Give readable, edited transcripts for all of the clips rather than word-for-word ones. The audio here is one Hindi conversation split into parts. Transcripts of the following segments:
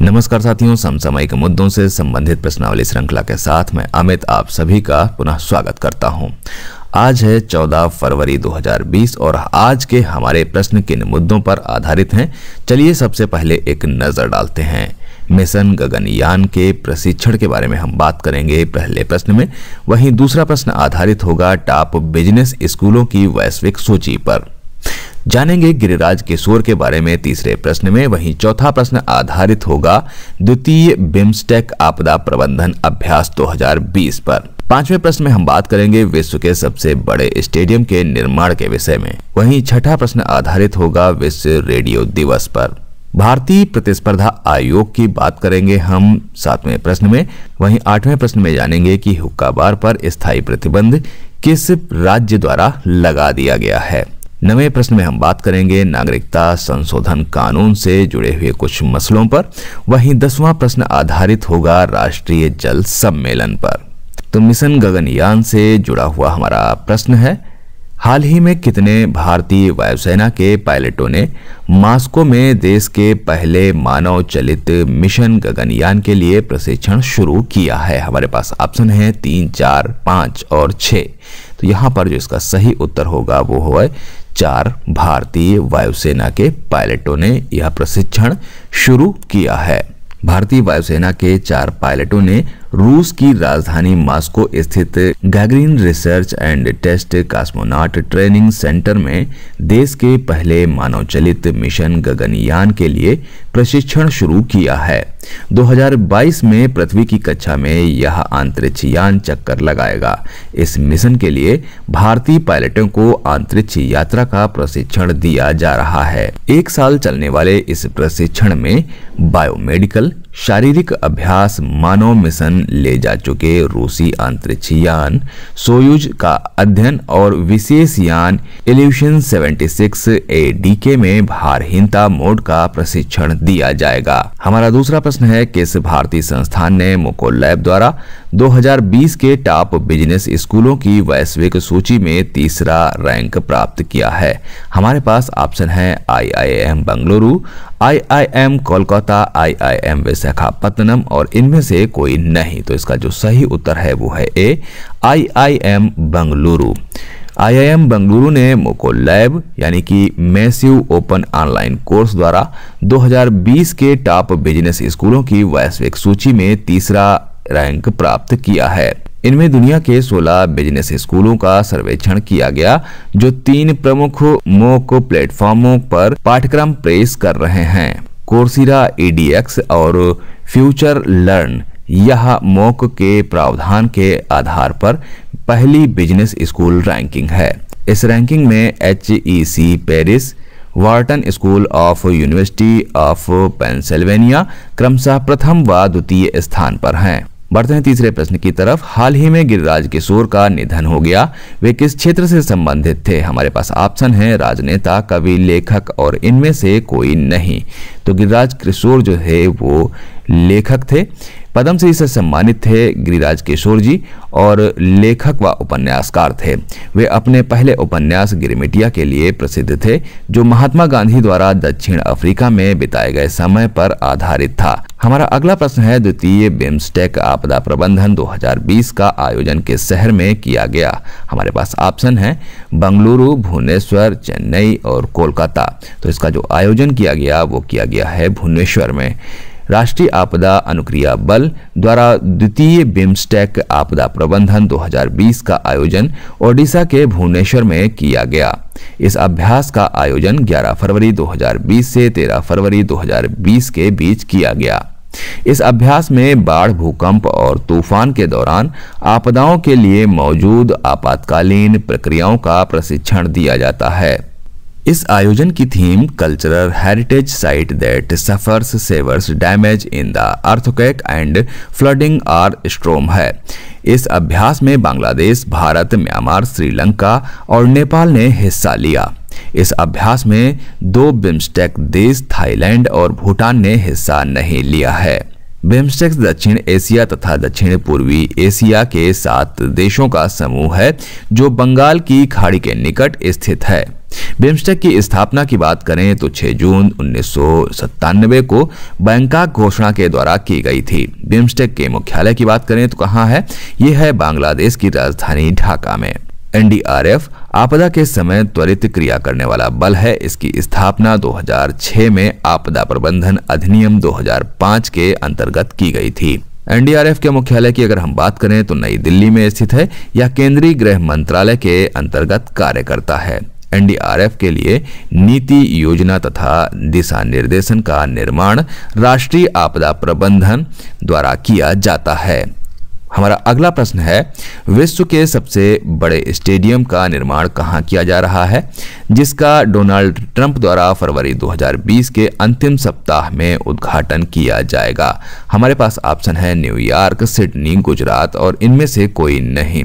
नमस्कार साथियों, समसामयिक मुद्दों से संबंधित प्रश्नावली श्रृंखला के साथ मैं अमित आप सभी का पुनः स्वागत करता हूं। आज है 14 फरवरी 2020 और आज के हमारे प्रश्न किन मुद्दों पर आधारित हैं, चलिए सबसे पहले एक नजर डालते हैं। मिशन गगनयान के प्रशिक्षण के बारे में हम बात करेंगे पहले प्रश्न में। वहीं दूसरा प्रश्न आधारित होगा टॉप बिजनेस स्कूलों की वैश्विक सूची पर। जानेंगे गिरिराज किशोर के बारे में तीसरे प्रश्न में। वहीं चौथा प्रश्न आधारित होगा द्वितीय बिम्स्टेक आपदा प्रबंधन अभ्यास 2020 पर। पांचवें प्रश्न में हम बात करेंगे विश्व के सबसे बड़े स्टेडियम के निर्माण के विषय में। वहीं छठा प्रश्न आधारित होगा विश्व रेडियो दिवस पर। भारतीय प्रतिस्पर्धा आयोग की बात करेंगे हम सातवें प्रश्न में। वहीं आठवें प्रश्न में जानेंगे कि हुक्का बार पर स्थायी प्रतिबंध किस राज्य द्वारा लगा दिया गया है। नवें प्रश्न में हम बात करेंगे नागरिकता संशोधन कानून से जुड़े हुए कुछ मसलों पर। वहीं 10वां प्रश्न आधारित होगा राष्ट्रीय जल सम्मेलन पर। तो मिशन गगनयान से जुड़ा हुआ हमारा प्रश्न है, हाल ही में कितने भारतीय वायुसेना के पायलटों ने मॉस्को में देश के पहले मानव चलित मिशन गगनयान के लिए प्रशिक्षण शुरू किया है? हमारे पास ऑप्शन है 3, 4, 5 और 6। तो यहाँ पर जो इसका सही उत्तर होगा वो है 4 भारतीय वायुसेना के पायलटों ने यह प्रशिक्षण शुरू किया है। भारतीय वायुसेना के 4 पायलटों ने रूस की राजधानी मॉस्को स्थित Gagarin research and test cosmonaut training centre में देश के पहले मानव चलित मिशन गगनयान के लिए प्रशिक्षण शुरू किया है। 2022 में पृथ्वी की कक्षा में यह अंतरिक्ष यान चक्कर लगाएगा। इस मिशन के लिए भारतीय पायलटों को अंतरिक्ष यात्रा का प्रशिक्षण दिया जा रहा है। 1 साल चलने वाले इस प्रशिक्षण में बायोमेडिकल, शारीरिक अभ्यास, मानव मिशन ले जा चुके रूसी अंतरिक्ष यान सोयूज का अध्ययन और विशेष यान इल्यूशन 76 ADK में भारहीनता मोड का प्रशिक्षण दिया जाएगा। हमारा दूसरा प्रश्न है, किस भारतीय संस्थान ने मुकुल लैब द्वारा 2020 के टॉप बिजनेस स्कूलों की वैश्विक सूची में तीसरा रैंक प्राप्त किया है? हमारे पास ऑप्शन है IIM Bengaluru, IIM Kolkata, IIM Visakhapatnam और इनमें से कोई नहीं। तो इसका जो सही उत्तर है वो है A, IIM Bengaluru. IIM Bengaluru ने मुकुल लैब यानी कि मैसिव ओपन ऑनलाइन कोर्स द्वारा 2020 के टॉप बिजनेस स्कूलों की वैश्विक सूची में तीसरा रैंक प्राप्त किया है। इनमें दुनिया के 16 बिजनेस स्कूलों का सर्वेक्षण किया गया जो 3 प्रमुख मोक प्लेटफॉर्मों पर पाठ्यक्रम पेश कर रहे हैं, कोर्सेरा, EDX और फ्यूचर लर्न। यह मोक के प्रावधान के आधार पर पहली बिजनेस स्कूल रैंकिंग है। इस रैंकिंग में HEC Paris, Wharton school of university of Pennsylvania क्रमशः प्रथम व द्वितीय स्थान पर हैं। बढ़ते हैं तीसरे प्रश्न की तरफ। हाल ही में गिरिराज किशोर का निधन हो गया, वे किस क्षेत्र से संबंधित थे? हमारे पास ऑप्शन है राजनेता, कवि, लेखक और इनमें से कोई नहीं। तो गिरिराज किशोर जो है वो लेखक थे। पद्मश्री से सम्मानित थे गिरिराज किशोर जी और लेखक व उपन्यासकार थे। वे अपने पहले उपन्यास गिरमिटिया के लिए प्रसिद्ध थे जो महात्मा गांधी द्वारा दक्षिण अफ्रीका में बिताए गए समय पर आधारित था। हमारा अगला प्रश्न है, द्वितीय बिम्स्टेक आपदा प्रबंधन 2020 का आयोजन किस शहर में किया गया? हमारे पास ऑप्शन है बेंगलुरु, भुवनेश्वर, चेन्नई और कोलकाता। तो इसका जो आयोजन किया गया वो किया गया है भुवनेश्वर में। राष्ट्रीय आपदा अनुक्रिया बल द्वारा द्वितीय बिम्स्टेक आपदा प्रबंधन 2020 का आयोजन ओडिशा के भुवनेश्वर में किया गया। इस अभ्यास का आयोजन 11 फरवरी 2020 से 13 फरवरी 2020 के बीच किया गया। इस अभ्यास में बाढ़, भूकंप और तूफान के दौरान आपदाओं के लिए मौजूद आपातकालीन प्रक्रियाओं का प्रशिक्षण दिया जाता है। इस आयोजन की theme cultural heritage site that suffers severe damage in the earthquake and flooding or storm है। इस अभ्यास में बांग्लादेश, भारत, म्यांमार, श्रीलंका और नेपाल ने हिस्सा लिया। इस अभ्यास में 2 बिम्स्टेक देश थाईलैंड और भूटान ने हिस्सा नहीं लिया है। बिम्स्टेक दक्षिण एशिया तथा दक्षिण पूर्वी एशिया के 7 देशों का समूह है जो बंगाल की खाड़ी के निकट स्थित है। बिम्स्टेक की स्थापना की बात करें तो 6 जून 1997 को बैंकॉक घोषणा के द्वारा की गई थी। बिम्स्टेक के मुख्यालय की बात करें तो कहाँ है? यह है बांग्लादेश की राजधानी ढाका में। एनडीआरएफ आपदा के समय त्वरित क्रिया करने वाला बल है। इसकी स्थापना 2006 में आपदा प्रबंधन अधिनियम 2005 के अंतर्गत की गई थी। एनडीआरएफ के मुख्यालय की अगर हम बात करें तो नई दिल्ली में स्थित है। यह केंद्रीय गृह मंत्रालय के अंतर्गत कार्य करता है। एनडीआरएफ के लिए नीति, योजना तथा दिशा निर्देशन का निर्माण राष्ट्रीय आपदा प्रबंधन द्वारा किया जाता है। हमारा अगला प्रश्न है, विश्व के सबसे बड़े स्टेडियम का निर्माण कहाँ किया जा रहा है, जिसका डोनाल्ड ट्रंप द्वारा फरवरी 2020 के अंतिम सप्ताह में उद्घाटन किया जाएगा? हमारे पास ऑप्शन है न्यूयॉर्क, सिडनी, गुजरात और इनमें से कोई नहीं।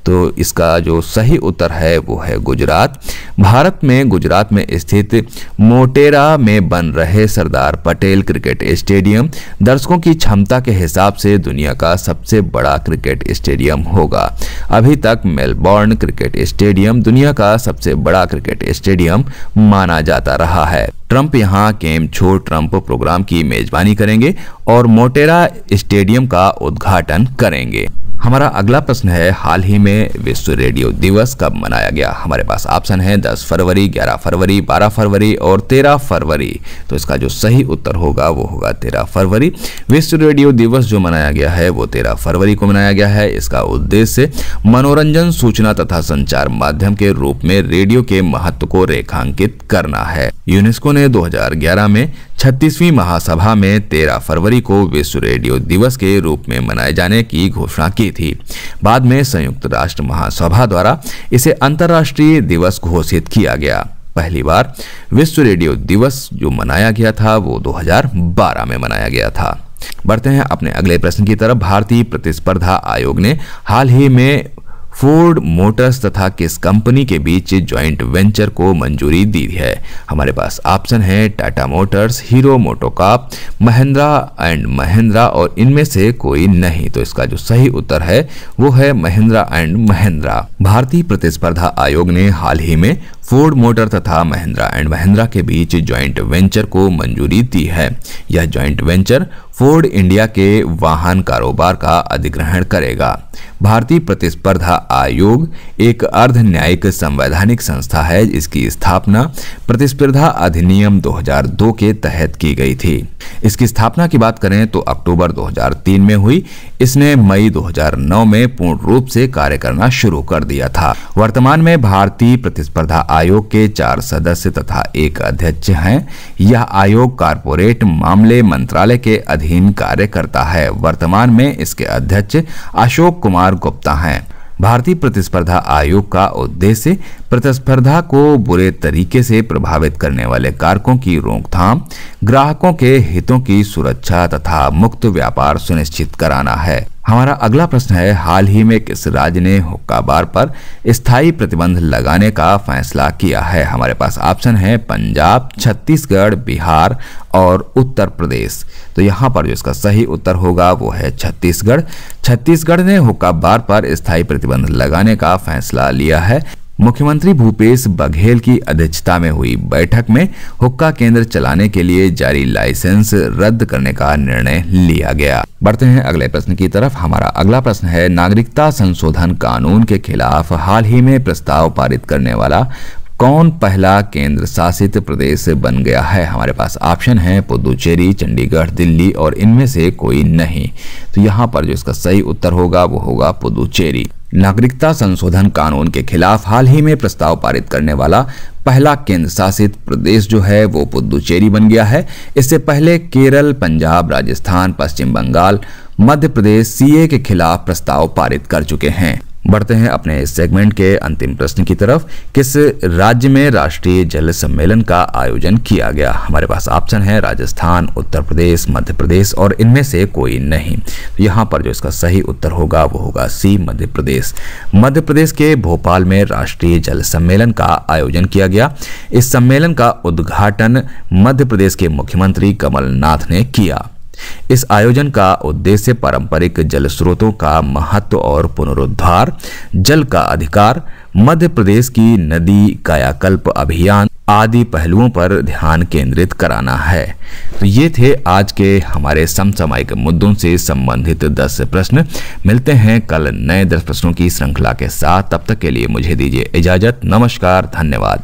तो इसका जो सही उत्तर है वो है गुजरात। भारत में गुजरात में स्थित मोटेरा में बन रहे सरदार पटेल क्रिकेट स्टेडियम दर्शकों की क्षमता के हिसाब से दुनिया का सबसे बड़ा क्रिकेट स्टेडियम होगा। अभी तक मेलबोर्न क्रिकेट स्टेडियम दुनिया का सबसे बड़ा क्रिकेट स्टेडियम माना जाता रहा है। ट्रंप यहां केम छो ट्रंप प्रोग्राम की मेजबानी करेंगे और मोटेरा स्टेडियम का उद्घाटन करेंगे। हमारा अगला प्रश्न है, हाल ही में विश्व रेडियो दिवस कब मनाया गया? हमारे पास ऑप्शन है 10 फरवरी, 11 फरवरी, 12 फरवरी और 13 फरवरी। तो इसका जो सही उत्तर होगा वो होगा 13 फरवरी। विश्व रेडियो दिवस जो मनाया गया है वो 13 फरवरी को मनाया गया है। इसका उद्देश्य मनोरंजन, सूचना तथा संचार माध्यम के रूप में रेडियो के महत्व को रेखांकित करना है। यूनेस्को ने 2011 में 36वीं महासभा में 13 फरवरी को विश्व रेडियो दिवस के रूप में मनाए जाने की घोषणा की थी। बाद में संयुक्त राष्ट्र महासभा द्वारा इसे अंतर्राष्ट्रीय दिवस घोषित किया गया। पहली बार विश्व रेडियो दिवस जो मनाया गया था वो 2012 में मनाया गया था। बढ़ते हैं अपने अगले प्रश्न की तरफ। भारतीय प्रतिस्पर्धा आयोग ने हाल ही में फोर्ड मोटर्स तथा किस कंपनी के बीच ज्वाइंट वेंचर को मंजूरी दी है? हमारे पास ऑप्शन है Tata Motors, hero MotoCorp, Mahindra and Mahindra और इनमें से कोई नहीं। तो इसका जो सही उत्तर है वो है महिंद्रा एंड महिंद्रा। भारतीय प्रतिस्पर्धा आयोग ने हाल ही में फोर्ड मोटर तथा महिंद्रा एंड महिंद्रा के बीच ज्वाइंट वेंचर को मंजूरी दी है। यह ज्वाइंट वेंचर फोर्ड इंडिया के वाहन कारोबार का अधिग्रहण करेगा। भारतीय प्रतिस्पर्धा आयोग एक अर्ध न्यायिक संवैधानिक संस्था है। इसकी स्थापना प्रतिस्पर्धा अधिनियम 2002 के तहत की गई थी। इसकी स्थापना की बात करें तो अक्टूबर 2003 में हुई। इसने मई 2009 में पूर्ण रूप से कार्य करना शुरू कर दिया था। वर्तमान में भारतीय प्रतिस्पर्धा आयोग के 4 सदस्य तथा 1 अध्यक्ष हैं। यह आयोग कारपोरेट मामले मंत्रालय के अधीन कार्य करता है। वर्तमान में इसके अध्यक्ष अशोक कुमार गुप्ता हैं। भारतीय प्रतिस्पर्धा आयोग का उद्देश्य प्रतिस्पर्धा को बुरे तरीके से प्रभावित करने वाले कारकों की रोकथाम, ग्राहकों के हितों की सुरक्षा तथा मुक्त व्यापार सुनिश्चित कराना है। हमारा अगला प्रश्न है, हाल ही में किस राज्य ने हुक्का बार पर स्थायी प्रतिबंध लगाने का फैसला किया है? हमारे पास ऑप्शन है पंजाब, छत्तीसगढ़, बिहार और उत्तर प्रदेश। तो यहाँ पर जो इसका सही उत्तर होगा वो है छत्तीसगढ़। छत्तीसगढ़ ने हुक्का बार पर स्थायी प्रतिबंध लगाने का फैसला लिया है। मुख्यमंत्री भूपेश बघेल की अध्यक्षता में हुई बैठक में हुक्का केंद्र चलाने के लिए जारी लाइसेंस रद्द करने का निर्णय लिया गया। बढ़ते हैं अगले प्रश्न की तरफ। हमारा अगला प्रश्न है, नागरिकता संशोधन कानून के खिलाफ हाल ही में प्रस्ताव पारित करने वाला कौन पहला केंद्र शासित प्रदेश बन गया है? हमारे पास ऑप्शन है पुदुचेरी, चंडीगढ़, दिल्ली और इनमें से कोई नहीं। तो यहाँ पर जो इसका सही उत्तर होगा वो होगा पुदुचेरी। नागरिकता संशोधन कानून के खिलाफ हाल ही में प्रस्ताव पारित करने वाला पहला केंद्र शासित प्रदेश जो है वो पुदुचेरी बन गया है। इससे पहले केरल, पंजाब, राजस्थान, पश्चिम बंगाल, मध्य प्रदेश सीए के खिलाफ प्रस्ताव पारित कर चुके हैं। बढ़ते हैं अपने इस सेगमेंट के अंतिम प्रश्न की तरफ। किस राज्य में राष्ट्रीय जल सम्मेलन का आयोजन किया गया? हमारे पास ऑप्शन है राजस्थान, उत्तर प्रदेश, मध्य प्रदेश और इनमें से कोई नहीं। तो यहाँ पर जो इसका सही उत्तर होगा वो होगा सी, मध्य प्रदेश। मध्य प्रदेश के भोपाल में राष्ट्रीय जल सम्मेलन का आयोजन किया गया। इस सम्मेलन का उद्घाटन मध्य प्रदेश के मुख्यमंत्री कमलनाथ ने किया। इस आयोजन का उद्देश्य पारंपरिक जल स्रोतों का महत्व और पुनरुद्धार, जल का अधिकार, मध्य प्रदेश की नदी कायाकल्प अभियान आदि पहलुओं पर ध्यान केंद्रित कराना है। तो ये थे आज के हमारे समसामयिक मुद्दों से संबंधित 10 प्रश्न। मिलते हैं कल नए 10 प्रश्नों की श्रृंखला के साथ। तब तक के लिए मुझे दीजिए इजाजत। नमस्कार, धन्यवाद।